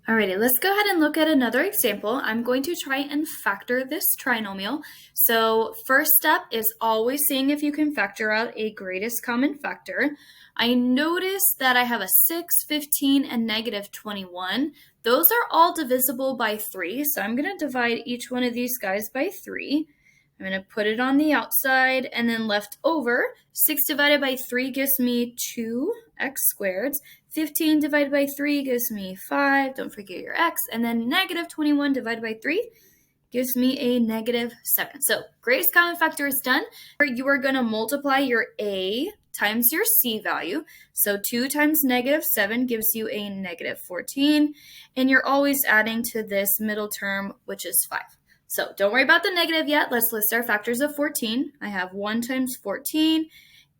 Alrighty, let's go ahead and look at another example. I'm going to try and factor this trinomial. So first step is always seeing if you can factor out a greatest common factor. I notice that I have a 6, 15, and negative 21. Those are all divisible by 3, so I'm going to divide each one of these guys by 3. I'm going to put it on the outside, and then left over, 6 divided by 3 gives me 2x squared. 15 divided by 3 gives me 5. Don't forget your x. And then negative 21 divided by 3 gives me a negative 7. So greatest common factor is done. You are going to multiply your a times your c value. So 2 times negative 7 gives you a negative 14. And you're always adding to this middle term, which is 5. So don't worry about the negative yet. Let's list our factors of 14. I have 1 times 14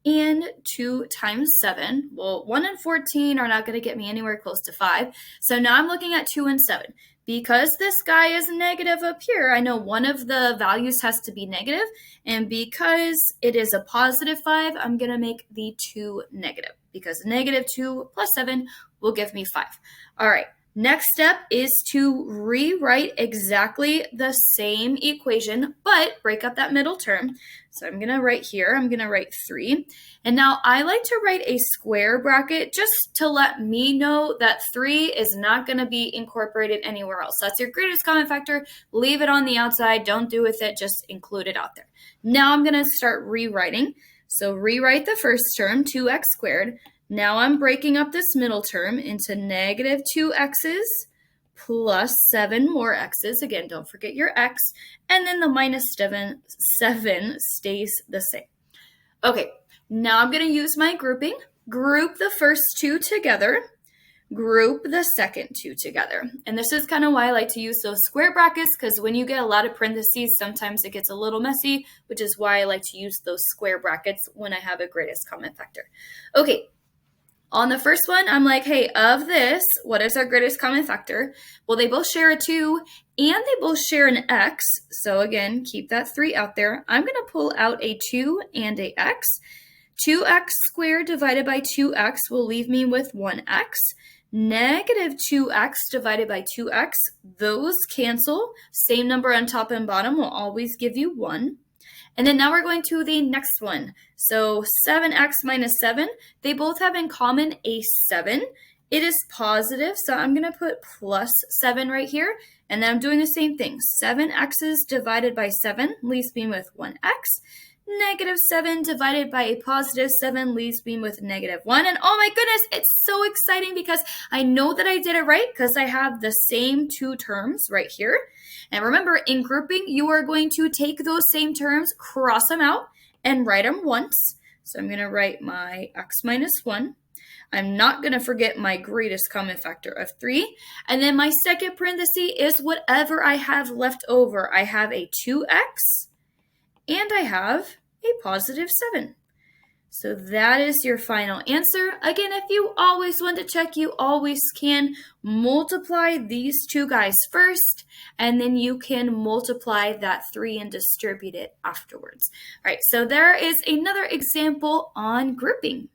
and 2 times 7. Well, 1 and 14 are not going to get me anywhere close to 5. So now I'm looking at 2 and 7. Because this guy is negative up here, I know one of the values has to be negative. And because it is a positive 5, I'm going to make the 2 negative. Because negative 2 plus 7 will give me 5. All right. Next step is to rewrite exactly the same equation, but break up that middle term. So I'm going to write here, I'm going to write 3. And now I like to write a square bracket just to let me know that 3 is not going to be incorporated anywhere else. That's your greatest common factor. Leave it on the outside. Don't do with it. Just include it out there. Now I'm going to start rewriting. So rewrite the first term, 2x squared. Now I'm breaking up this middle term into negative 2x's plus 7 more x's. Again, don't forget your x. And then the minus 7 stays the same. Okay, now I'm going to use my grouping. Group the first two together. Group the second two together. And this is kind of why I like to use those square brackets, because when you get a lot of parentheses, sometimes it gets a little messy, which is why I like to use those square brackets when I have a greatest common factor. Okay. On the first one, I'm like, hey, of this, what is our greatest common factor? Well, they both share a 2, and they both share an x. So again, keep that 3 out there. I'm going to pull out a 2 and a x. 2x squared divided by 2x will leave me with 1x. Negative 2x divided by 2x, those cancel. Same number on top and bottom will always give you 1. And then now we're going to the next one. So 7x minus 7, they both have in common a 7. It is positive, so I'm going to put plus 7 right here. And then I'm doing the same thing. 7x's divided by 7 leaves me with 1x. Negative 7 divided by a positive 7 leaves me with negative 1. And oh my goodness, it's so exciting because I know that I did it right because I have the same two terms right here. And remember, in grouping, you are going to take those same terms, cross them out, and write them once. So I'm going to write my x minus 1. I'm not going to forget my greatest common factor of 3. And then my second parenthesis is whatever I have left over. I have a 2x. And I have a positive 7. So that is your final answer. Again, if you always want to check, you always can multiply these two guys first, and then you can multiply that 3 and distribute it afterwards. All right, so there is another example on grouping.